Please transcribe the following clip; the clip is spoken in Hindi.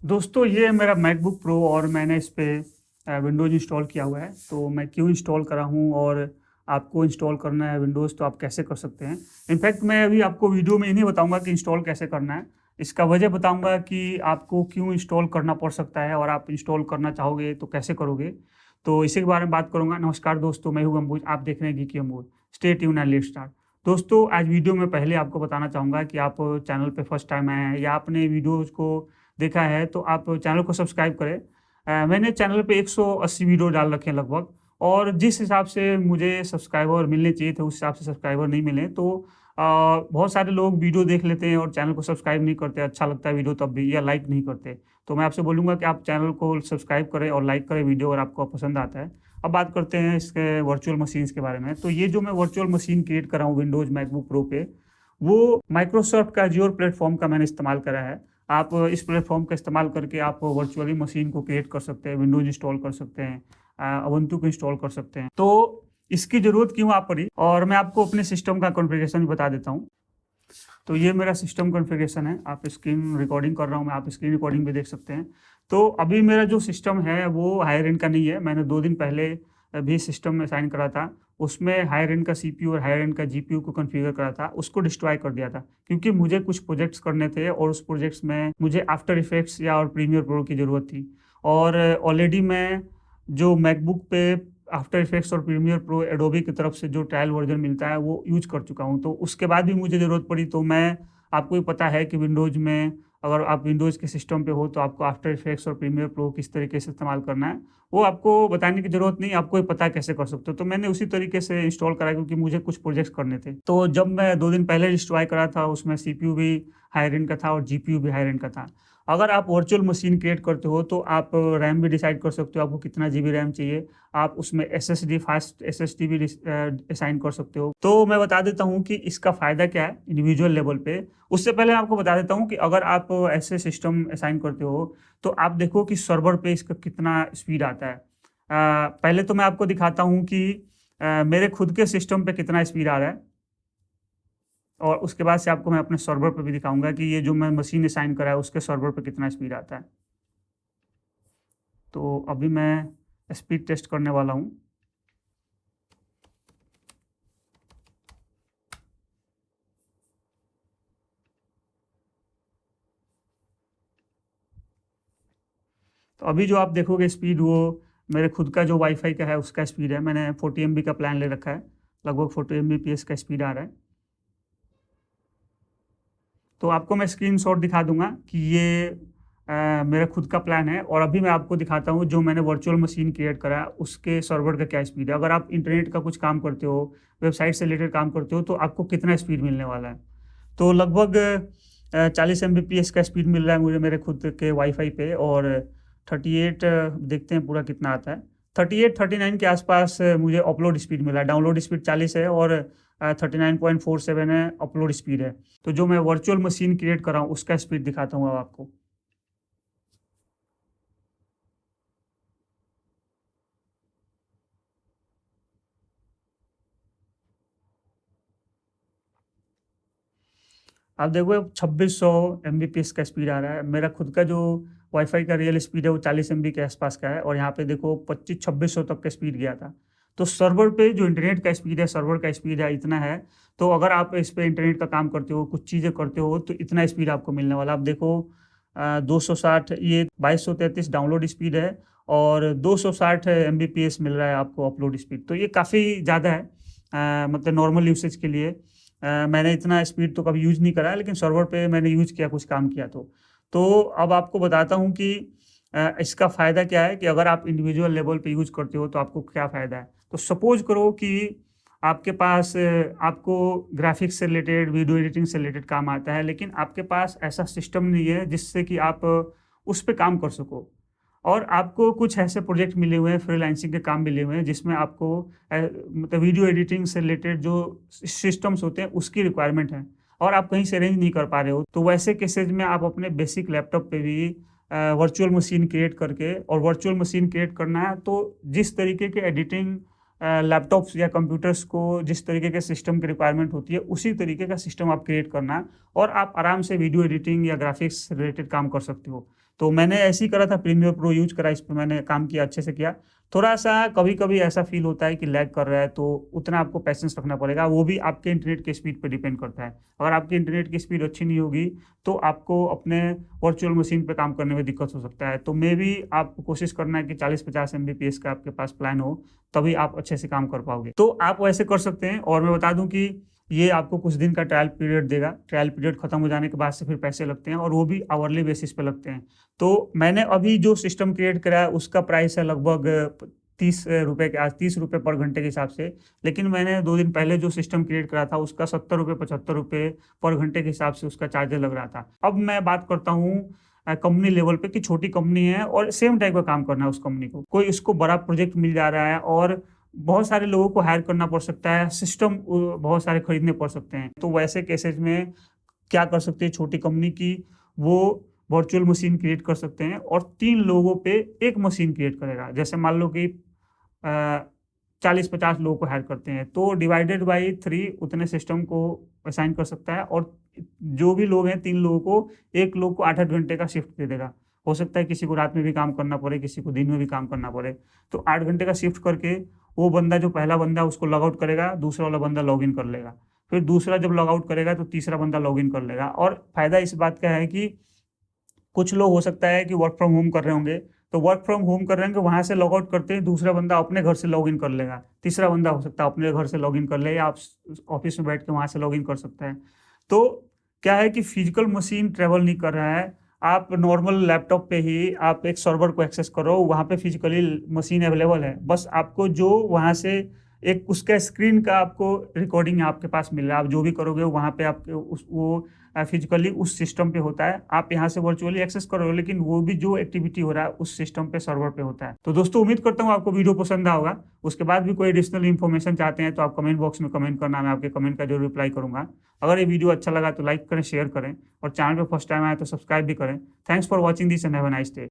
दोस्तों ये मेरा मैकबुक प्रो और मैंने इस पे विंडोज़ इंस्टॉल किया हुआ है। तो मैं क्यों इंस्टॉल करा हूँ और आपको इंस्टॉल करना है विंडोज़ तो आप कैसे कर सकते हैं। इनफैक्ट मैं अभी आपको वीडियो में ये नहीं बताऊँगा कि इंस्टॉल कैसे करना है। इसका वजह बताऊँगा कि आपको क्यों इंस्टॉल करना पड़ सकता है और आप इंस्टॉल करना चाहोगे तो कैसे करोगे। तो इसी के बारे में बात करूँगा। नमस्कार दोस्तों, मैं हूँ अंबुज, आप देख रहे हैं geeky Amul. Stay tuned and let's start. दोस्तों आज वीडियो में पहले आपको बताना चाहूँगा कि आप चैनल पे फर्स्ट टाइम आए हैं या आपने वीडियोज़ को देखा है तो आप चैनल को सब्सक्राइब करें। मैंने चैनल पे 180 वीडियो डाल रखे हैं लगभग, और जिस हिसाब से मुझे सब्सक्राइबर मिलने चाहिए थे उस हिसाब से सब्सक्राइबर नहीं मिले। तो बहुत सारे लोग वीडियो देख लेते हैं और चैनल को सब्सक्राइब नहीं करते, अच्छा लगता है वीडियो तब भी, या लाइक नहीं करते। तो मैं आपसे बोलूँगा कि आप चैनल को सब्सक्राइब करें और लाइक करें वीडियो अगर आपको पसंद आता है। अब बात करते हैं इसके वर्चुअल मशीन्स के बारे में। तो ये जो मैं वर्चुअल मशीन क्रिएट कर रहा हूँ विंडोज़ मैकबुक प्रो पे, वो माइक्रोसॉफ्ट का अज़ूर प्लेटफ़ॉर्म का मैंने इस्तेमाल करा है। आप इस प्लेटफ़ॉर्म का इस्तेमाल करके आप वर्चुअली मशीन को क्रिएट कर सकते हैं, विंडोज़ इंस्टॉल कर सकते हैं, उबुंटू को इंस्टॉल कर सकते हैं। तो इसकी ज़रूरत क्यों आप पड़ी, और मैं आपको अपने सिस्टम का कॉन्फ़िगरेशन भी बता देता हूँ। तो ये मेरा सिस्टम कॉन्फ़िगरेशन है। आप स्क्रीन रिकॉर्डिंग कर रहा हूँ मैं, आप स्क्रीन रिकॉर्डिंग भी देख सकते हैं। तो अभी मेरा जो सिस्टम है वो हायर एंड का नहीं है। मैंने 2 दिन पहले भी सिस्टम में असाइन करा था। उसमें हायर एंड का सीपीयू और हायर एंड का जीपीयू को कॉन्फ़िगर करा था, उसको डिस्ट्रॉय कर दिया था। क्योंकि मुझे कुछ प्रोजेक्ट्स करने थे और उस प्रोजेक्ट्स में मुझे आफ्टर इफ़ेक्ट्स या और प्रीमियर प्रो की ज़रूरत थी। और ऑलरेडी मैं जो मैकबुक पे आफ्टर इफेक्ट्स और प्रीमियर प्रो एडोबी की तरफ से जो ट्रायल वर्जन मिलता है वो यूज़ कर चुका हूँ। तो उसके बाद भी मुझे ज़रूरत पड़ी, तो मैं, आपको भी पता है कि विंडोज़ में अगर आप विंडोज़ के सिस्टम पे हो तो आपको आफ्टर इफेक्ट्स और प्रीमियर प्रो किस तरीके से इस्तेमाल करना है, वो आपको बताने की ज़रूरत नहीं, आपको ही पता है कैसे कर सकते हो। तो मैंने उसी तरीके से इंस्टॉल करा क्योंकि मुझे कुछ प्रोजेक्ट्स करने थे। तो जब मैं 2 दिन पहले डिस्ट्रॉय करा था, उसमें सीपीयू भी हायर एंड का था और जीपीयू भी हायर एंड का था। अगर आप वर्चुअल मशीन क्रिएट करते हो तो आप रैम भी डिसाइड कर सकते हो, आपको कितना जीबी रैम चाहिए। आप उसमें एसएसडी, फास्ट एसएसडी भी असाइन कर सकते हो। तो मैं बता देता हूँ कि इसका फ़ायदा क्या है इंडिविजुअल लेवल पे। उससे पहले मैं आपको बता देता हूँ कि अगर आप ऐसे सिस्टम असाइन करते हो तो आप देखो कि सर्वर पे इसका कितना स्पीड आता है। पहले तो मैं आपको दिखाता हूँ कि मेरे खुद के सिस्टम पे कितना स्पीड आ रहा है, और उसके बाद से आपको मैं अपने सर्वर पे भी दिखाऊँगा कि ये जो मैं मशीन असाइन करा है उसके सर्वर पे कितना स्पीड आता है। तो अभी मैं स्पीड टेस्ट करने वाला हूँ। तो अभी जो आप देखोगे स्पीड, वो मेरे खुद का जो वाईफ़ाई का है उसका स्पीड है। मैंने 40 एमबी का प्लान ले रखा है, लगभग 40 एमबीपीएस का स्पीड आ रहा है। तो आपको मैं स्क्रीनशॉट दिखा दूँगा कि ये मेरा खुद का प्लान है, और अभी मैं आपको दिखाता हूँ जो मैंने वर्चुअल मशीन क्रिएट करा है उसके सर्वर का क्या स्पीड है। अगर आप इंटरनेट का कुछ काम करते हो, वेबसाइट से रिलेटेड काम करते हो, तो आपको कितना स्पीड मिलने वाला है। तो लगभग 40 एमबीपीएस का स्पीड मिल रहा है मुझे मेरे खुद के वाईफ़ाई पे, और 38 देखते हैं पूरा कितना आता है। 38-39 के आसपास मुझे अपलोड स्पीड मिला है। डाउनलोड स्पीड 40 है और 39.47 है अपलोड स्पीड है। तो जो मैं वर्चुअल मशीन क्रिएट कर रहा हूँ उसका स्पीड दिखाता हूँ अब आपको। आप देखो 2600 एमबीपीएस का स्पीड आ रहा है। मेरा खुद का जो वाईफ़ाई का रियल स्पीड है वो 40 एमबी के आसपास का है, और यहाँ पे देखो 2500-2600 तक का स्पीड गया था। तो सर्वर पे जो इंटरनेट का स्पीड है, सर्वर का स्पीड है इतना है। तो अगर आप इस पे इंटरनेट का काम करते हो, कुछ चीज़ें करते हो, तो इतना स्पीड आपको मिलने वाला। आप देखो 260, ये 2233 डाउनलोड स्पीड है और 260 एमबीपीएस मिल रहा है आपको अपलोड स्पीड। तो ये काफ़ी ज़्यादा है, मतलब नॉर्मल यूसेज के लिए। मैंने इतना स्पीड तो कभी यूज़ नहीं करा है, लेकिन सर्वर पे मैंने यूज़ किया, कुछ काम किया तो। तो अब आपको बताता हूँ कि इसका फ़ायदा क्या है, कि अगर आप इंडिविजुअल लेवल पे यूज़ करते हो तो आपको क्या फ़ायदा है। तो सपोज़ करो कि आपके पास आपको ग्राफ़िक्स से रिलेटेड, वीडियो एडिटिंग से रिलेटेड काम आता है, लेकिन आपके पास ऐसा सिस्टम नहीं है जिससे कि आप उस पे काम कर सको। और आपको कुछ ऐसे प्रोजेक्ट मिले हुए हैं, फ्रीलांसिंग के काम मिले हुए हैं जिसमें आपको मतलब वीडियो एडिटिंग से रिलेटेड जो सिस्टम्स होते हैं उसकी रिक्वायरमेंट है, और आप कहीं से अरेंज नहीं कर पा रहे हो। तो वैसे केसेज़ में आप अपने बेसिक लैपटॉप पे भी वर्चुअल मशीन क्रिएट करके, और वर्चुअल मशीन क्रिएट करना है तो जिस तरीके के एडिटिंग लैपटॉप्स या कंप्यूटर्स को जिस तरीके के सिस्टम की रिक्वायरमेंट होती है, उसी तरीके का सिस्टम आप क्रिएट करना है, और आप आराम से वीडियो एडिटिंग या ग्राफिक्स रिलेटेड काम कर सकते हो। तो मैंने ऐसे ही करा था, प्रीमियर प्रो यूज करा, इस पर मैंने काम किया, अच्छे से किया। थोड़ा सा कभी कभी ऐसा फील होता है कि लैग कर रहा है, तो उतना आपको पेशेंस रखना पड़ेगा, वो भी आपके इंटरनेट के स्पीड पे डिपेंड करता है। अगर आपकी इंटरनेट की स्पीड अच्छी नहीं होगी तो आपको अपने वर्चुअल मशीन पे काम करने में दिक्कत हो सकता है। तो मे भी आपको कोशिश करना है कि 40-50 Mbps का आपके पास प्लान हो, तभी आप अच्छे से काम कर पाओगे। तो आप वैसे कर सकते हैं। और मैं बता दूं कि ये आपको कुछ दिन का ट्रायल पीरियड देगा। ट्रायल पीरियड खत्म हो जाने के बाद से फिर पैसे लगते हैं, और वो भी आवरली बेसिस पे लगते हैं। तो मैंने अभी जो सिस्टम क्रिएट करा है उसका प्राइस है लगभग 30 रुपये के 30 रुपये पर घंटे के हिसाब से। लेकिन मैंने 2 दिन पहले जो सिस्टम क्रिएट करा था उसका 70 रुपये 75 रुपये पर घंटे के हिसाब से उसका चार्जर लग रहा था। अब मैं बात करता हूँ कंपनी लेवल पे, कि छोटी कंपनी है और सेम टाइप का काम करना है उस कंपनी को, कोई उसको बड़ा प्रोजेक्ट मिल जा रहा है और बहुत सारे लोगों को हायर करना पड़ सकता है, सिस्टम बहुत सारे खरीदने पड़ सकते हैं। तो वैसे केसेस में क्या कर सकते हैं छोटी कंपनी की, वो वर्चुअल मशीन क्रिएट कर सकते हैं और 3 लोगों पे एक मशीन क्रिएट करेगा। जैसे मान लो कि 40-50 लोगों को हायर करते हैं, तो डिवाइडेड बाई 3 उतने सिस्टम को असाइन कर सकता है, और जो भी लोग हैं 3 लोगों को, एक लोग को 8-8 घंटे का शिफ्ट दे देगा। हो सकता है किसी को रात में भी काम करना पड़े, किसी को दिन में भी काम करना पड़े। तो 8 घंटे का शिफ्ट करके वो बंदा, जो पहला बंदा उसको लॉग आउट करेगा, दूसरा वाला बंदा लॉग इन कर लेगा। फिर दूसरा जब लॉग आउट करेगा तो तीसरा बंदा लॉग इन कर लेगा। और फायदा इस बात का है कि कुछ लोग हो सकता है कि वर्क फ्रॉम होम कर रहे होंगे, तो वर्क फ्रॉम होम कर रहे हैं, वहां से लॉग आउट करते हैं, दूसरा बंदा अपने घर से लॉग इन कर लेगा, तीसरा बंदा हो सकता है अपने घर से लॉग इन कर ले, या आप ऑफिस में बैठ के वहां से लॉग इन कर सकते हैं। तो क्या है कि फिजिकल मशीन ट्रेवल नहीं कर रहा है, आप नॉर्मल लैपटॉप पे ही आप एक सर्वर को एक्सेस करो, वहाँ पे फिजिकली मशीन अवेलेबल है, बस आपको जो वहाँ से एक उसका स्क्रीन का आपको रिकॉर्डिंग आपके पास मिल रहा है, आप जो भी करोगे वहाँ पे आपके वो फिजिकली उस सिस्टम पे होता है। आप यहाँ से वर्चुअली एक्सेस करोगे, लेकिन वो भी जो एक्टिविटी हो रहा है उस सिस्टम पे, सर्वर पे होता है। तो दोस्तों, उम्मीद करता हूँ आपको वीडियो पसंद आया होगा। उसके बाद भी कोई एडिशनल इन्फॉर्मेशन चाहते हैं तो आप कमेंट बॉक्स में कमेंट करना, मैं आपके कमेंट का जरूर रिप्लाई करूंगा। अगर ये वीडियो अच्छा लगा तो लाइक करें, शेयर करें, और चैनल पे फर्स्ट टाइम आए तो सब्सक्राइब भी करें। Thanks for watching this and have a nice day.